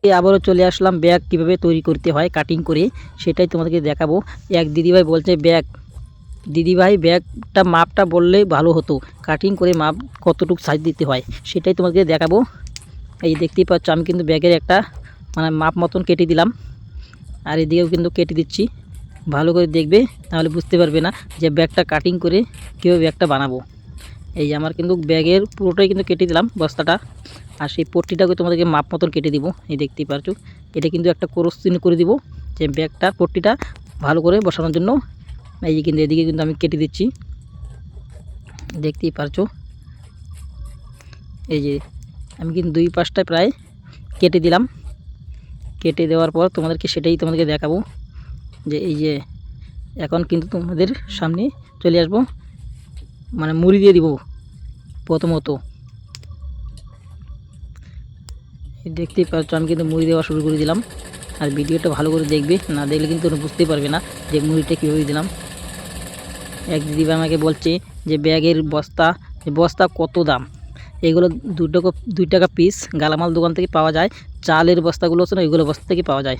আবারও চলে আসলাম ব্যাগ কিভাবে তৈরি করতে হয় কাটিং করে, সেটাই তোমাদেরকে দেখাবো। এক দিদিভাই বলছে দিদিভাই ব্যাগটা মাপটা বললে ভালো হতো, কাটিং করে মাপ কতটুকু সাইজ দিতে হয় সেটাই তোমাদেরকে দেখাবো। এই দেখতেই পাচ্ছ আমি কিন্তু ব্যাগের একটা মাপ মতন কেটে দিলাম, আর এদিকেও কিন্তু কেটে দিচ্ছি। ভালো করে দেখবে, তাহলে বুঝতে পারবে না যে ব্যাগটা কাটিং করে কীভাবে ব্যাগটা বানাবো। এই আমার কিন্তু ব্যাগের পুরোটাই কিন্তু কেটে দিলাম বস্তাটা, আর সেই পট্টিটাকে তোমাদেরকে মাপ মতন কেটে দিব। এই দেখতেই পারছো, এটা কিন্তু একটা ক্রস চিহ্ন করে দিব যে ব্যাগটা পট্টিটা ভালো করে বসানোর জন্য। এই কিন্তু এদিকে কিন্তু আমি কেটে দিচ্ছি, দেখতেই পারছো। এই যে আমি কিন্তু দুই পাশটা প্রায় কেটে দিলাম। কেটে দেওয়ার পর তোমাদেরকে দেখাবো যে এই যে এখন কিন্তু তোমাদের সামনে চলে আসবো, মুড়ি দিয়ে দিব প্রথমত। দেখতেই পাচ্ছ আমি কিন্তু মুড়ি দেওয়া শুরু করে দিলাম, আর ভিডিওটা ভালো করে দেখবে, না দেখলে কিন্তু বুঝতে পারবে না যে মুড়িটা কীভাবে দিলাম। এক দিদিভাই আমাকে বলছে যে ব্যাগের বস্তা কত দাম, এগুলো 2 টাকা পিস গালামাল দোকান থেকে পাওয়া যায়। চালের বস্তাগুলো আছে না, এগুলো বস্তা থেকে পাওয়া যায়।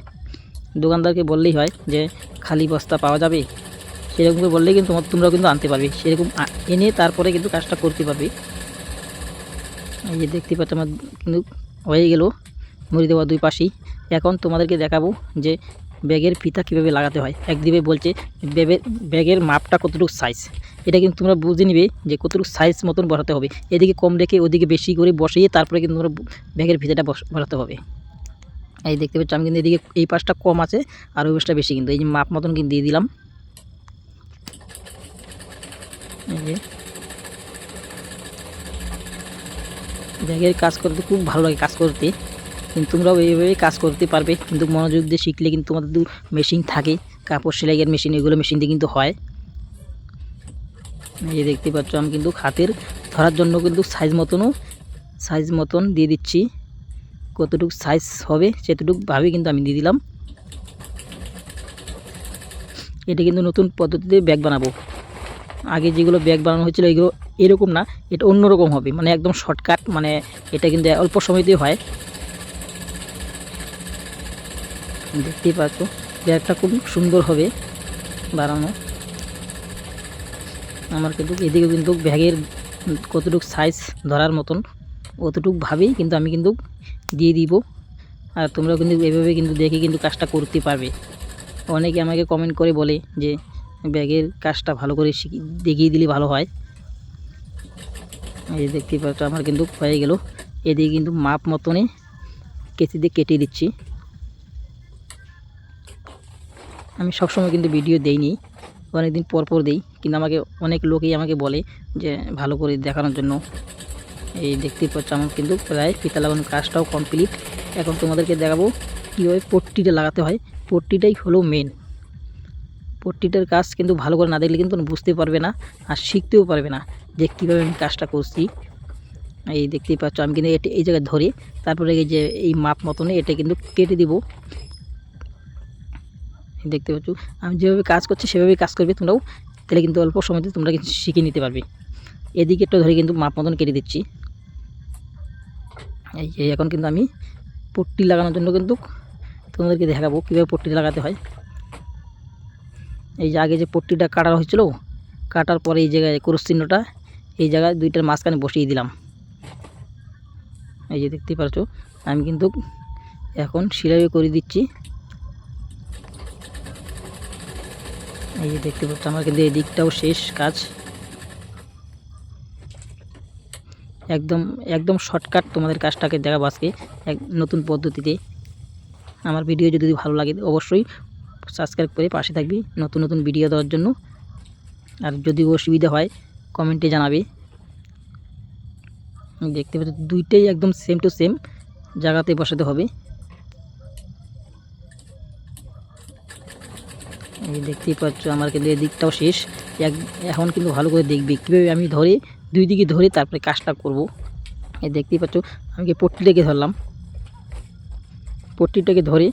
দোকানদারকে বললেই হয় যে খালি বস্তা পাওয়া যাবে, সেরকম করে বললেই কিন্তু তোমরা কিন্তু আনতে পারবে, সেরকম এনে তারপরে কিন্তু কাজটা করতে পারবে। এই যে দেখতে পাচ্ছ আমার কিন্তু হয়ে গেল মুড়ি দেওয়া দুই পাশেই। এখন তোমাদেরকে দেখাবো যে ব্যাগের ফিতা কীভাবে লাগাতে হয়। এক দিবে বলছে ব্যাগের মাপটা কতটুকু সাইজ, এটা কিন্তু তোমরা বুঝে নিবে যে কতটুকু সাইজ মতন বসাতে হবে। এদিকে কম রেখে ওদিকে বেশি করে বসিয়ে তারপরে কিন্তু তোমরা ব্যাগের ফিতাটা বসাতে হবে। এই দেখতে পাচ্ছ আমি কিন্তু এদিকে এই পাশটা কম আছে আর ওই পাশটা বেশি, কিন্তু এই যে মাপ মতন কিন্তু দিয়ে দিলাম। এই যে ব্যাগের কাজ করতে খুব ভালো লাগে কাজ করতে, কিন্তু তোমরাও এইভাবেই কাজ করতে পারবে, কিন্তু মনোযোগ দিয়ে শিখলে কিন্তু তোমাদের মেশিন থাকে, কাপড় সেলাইয়ের মেশিন, এগুলো মেশিন দিয়ে কিন্তু হয়। এই যে দেখতে পাচ্ছ আমি কিন্তু হাতের ধরার জন্য কিন্তু সাইজ মতন দিয়ে দিচ্ছি, কতটুকু সাইজ হবে সেতটুকু ভাবে কিন্তু আমি দিয়ে দিলাম। এটা কিন্তু নতুন পদ্ধতিতে ব্যাগ বানাবো। আগে যেগুলো ব্যাগ বানানো হয়েছিল এগুলো এরকম না, এটা অন্যরকম হবে, একদম শর্টকাট, এটা কিন্তু অল্প সময়তেই হয়। দেখতেই পাচ্ছ ব্যাগটা খুব সুন্দর হবে বানানো। আমার কিন্তু এদিকে কিন্তু ব্যাগের কতটুকু সাইজ ধরার মতন অতটুকু ভাবেই কিন্তু আমি কিন্তু দিয়ে দিব, আর তোমরাও কিন্তু এভাবে কিন্তু দেখে কিন্তু কাজটা করতে পারবে। অনেকে আমাকে কমেন্ট করে বলে যে ব্যাগের কাজটা ভালো করে দেখিয়ে দিলে ভালো হয়। এই দেখতেই পাচ্ছ আমার কিন্তু হয়ে গেল। এদিকে কিন্তু মাপ মতনে কেচি দিয়ে কেটে দিচ্ছি। আমি সবসময় কিন্তু ভিডিও দেইনি, অনেকদিন পর দেই, কিন্তু অনেক লোকেই আমাকে বলে যে ভালো করে দেখানোর জন্য। এই দেখতেই পাচ্ছ আমার কিন্তু প্রায় ফিতা লাগানোর কাজটাও কমপ্লিট। এখন তোমাদেরকে দেখাবো কীভাবে পট্টিটা লাগাতে হয়। পট্টিটাই হলো মেন। পট্টিটার কাজ কিন্তু ভালো করে না দেখলে কিন্তু বুঝতে পারবে না, আর শিখতেও পারবে না যে কীভাবে আমি কাজটা করছি। এই দেখতেই পাচ্ছ আমি কিন্তু এই জায়গায় ধরে তারপরে এই যে এই মাপ মতনে এটা কিন্তু কেটে দিব। দেখতে পাচ্ছ আমি যেভাবে কাজ করছি সেভাবেই কাজ করবে তোমরাও, তাহলে কিন্তু অল্প সময়তে তোমরা কিন্তু শিখে নিতে পারবে। এদিকে একটা ধরে কিন্তু মাপ মতন কেটে দিচ্ছি। এই যে এখন কিন্তু আমি পট্টি লাগানোর জন্য কিন্তু তোমাদেরকে দেখাবো কীভাবে পট্টিটা লাগাতে হয়। এই যে আগে যে পট্টিটা কাটা হয়েছিল, কাটার পরে এই জায়গায় ক্রস চিহ্নটা এই জায়গায় দুইটার মাঝখানে বসিয়ে দিলাম। এই যে দেখতে পাচ্ছ আমি কিন্তু এখন সেলাই করে দিচ্ছি। এই যে দেখতে পাচ্ছ আমার কিন্তু এই দিকটাও শেষ কাজ। একদম শর্টকাট তোমাদের কাজটাকে দেখাবো আজকে এক নতুন পদ্ধতিতে। আমার ভিডিও যদি ভালো লাগে অবশ্যই সাবস্ক্রাইব করে পাশে থাকবি নতুন ভিডিও দেওয়ার জন্য, আর যদি অসুবিধা হয় কমেন্টে জানাবে। দেখতে পাচ্ছ দুইটাই একদম সেম টু সেম জায়গাতে বসাতে হবে। এই দেখতেই পাচ্ছ আমার কিন্তু এদিকটাও শেষ। এখন কিন্তু ভালো করে দেখবি কীভাবে আমি দুই দিকে ধরে তারপরে কাজটা করব। এই দেখতেই পাচ্ছ আমি পট্টিটাকে ধরলাম, পট্টিটাকে ধরে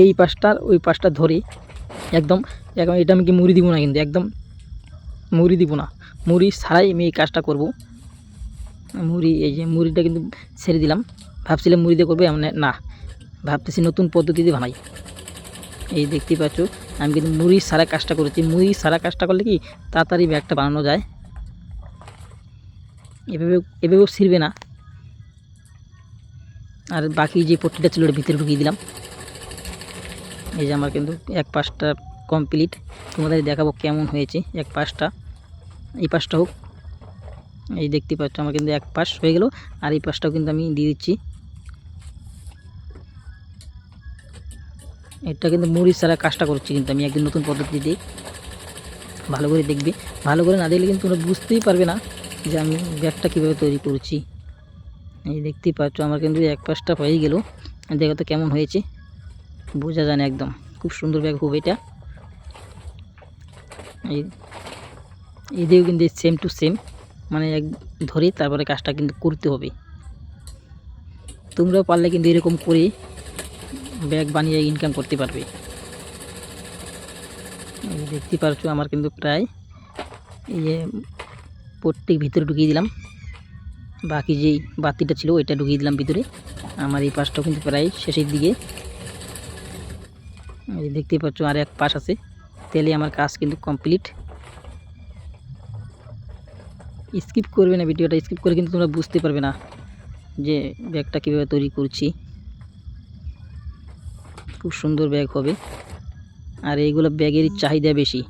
এই পাশটার ওই পাশটা ধরে এখন এটা আমি মুড়ি দিব না, কিন্তু একদম মুড়ি দিব না, মুড়ি ছাড়াই আমি এই কাজটা করব। এই যে মুড়িটা কিন্তু ছেড়ে দিলাম। ভাবছিলাম মুড়ি দিয়ে করবে, মানে না, ভাবতেছি নতুন পদ্ধতিতে বানাই। এই দেখতেই পাচ্ছ আমি কিন্তু মুড়ি সারা কাজটা করেছি। মুড়ি সারা কাজটা করলে কি তাড়াতাড়ি ব্যাগটা বানানো যায়। এভাবেও ছিঁড়বে না। আর বাকি যে পট্টিটা ছিল ওটা ভিতরে ঢুকিয়ে দিলাম। এই যে আমার কিন্তু এক পাশটা কমপ্লিট, তোমাদের দেখাবো কেমন হয়েছে এক পাশটা। এই পাশটা হোক, এই দেখতে পাচ্ছ আমার কিন্তু এক পাশ হয়ে গেল, আর এই পাশটাও কিন্তু আমি দিয়ে দিচ্ছি। এটা কিন্তু মুড়ি ছাড়া কাজটা করছি কিন্তু আমি একদিন নতুন পদ্ধতি দিয়ে। ভালো করে দেখবে, ভালো করে না দেখলে কিন্তু তোমরা বুঝতেই পারবে না যে আমি ব্যাগটা কীভাবে তৈরি করছি। এই দেখতেই পাচ্ছ আমার কিন্তু এক পাশটা হয়ে গেল, দেখো তো কেমন হয়েছে, বোঝা যায় না একদম। খুব সুন্দর ব্যাগ হবে এটা। এই দিয়েও কিন্তু সেম টু সেম, মানে এক ধরে তারপরে কাজটা কিন্তু করতে হবে। তোমরাও পারলে কিন্তু এরকম করে ব্যাগ বানিয়ে ইনকাম করতে পারবে। দেখতে পারছো আমার কিন্তু প্রায় এই যে প্রত্যেক ভিতরে ঢুকিয়ে দিলাম। বাকি যেই বাতিটা ছিল ওইটা ঢুকিয়ে দিলাম ভিতরে। আমার এই পাশটাও কিন্তু প্রায় শেষের দিকে। এই দেখতে পাচ্ছ আর এক পাশ আছে, তাহলে আমার কাজ কিন্তু কমপ্লিট। স্কিপ করবে না ভিডিওটা, স্কিপ করে কিন্তু তোমরা বুঝতে পারবে না যে ব্যাগটা কীভাবে তৈরি করছি। খুব সুন্দর ব্যাগ হবে, আর এইগুলো ব্যাগেরই চাহিদা বেশি।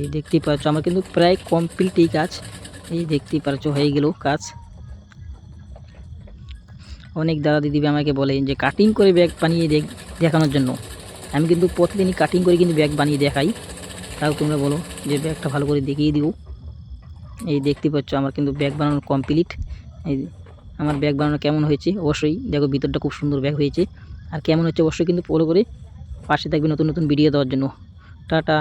এই দেখতেই পাচ্ছ আমার কিন্তু প্রায় কমপ্লিট এই কাজ। এই দেখতেই পাচ্ছ হয়ে গেল কাজ। অনেক দাদা দিদি আমাকে বলে যে কাটিং করে ব্যাগ বানিয়ে দেখানোর জন্য। আমি কিন্তু প্রতিদিনই কাটিং করে কিন্তু ব্যাগ বানিয়ে দেখাই, তাও তোমরা বলো যে ব্যাগটা ভালো করে দেখিয়ে দিও। এই দেখতে পাচ্ছ আমার কিন্তু ব্যাগ বানানো কমপ্লিট। এই আমার ব্যাগ বানানো কেমন হয়েছে অবশ্যই দেখো, ভিতরটা খুব সুন্দর ব্যাগ হয়েছে। আর কেমন হচ্ছে অবশ্যই কিন্তু ফলো করে পাশে থাকবে নতুন নতুন ভিডিও দেওয়ার জন্য। টাটা।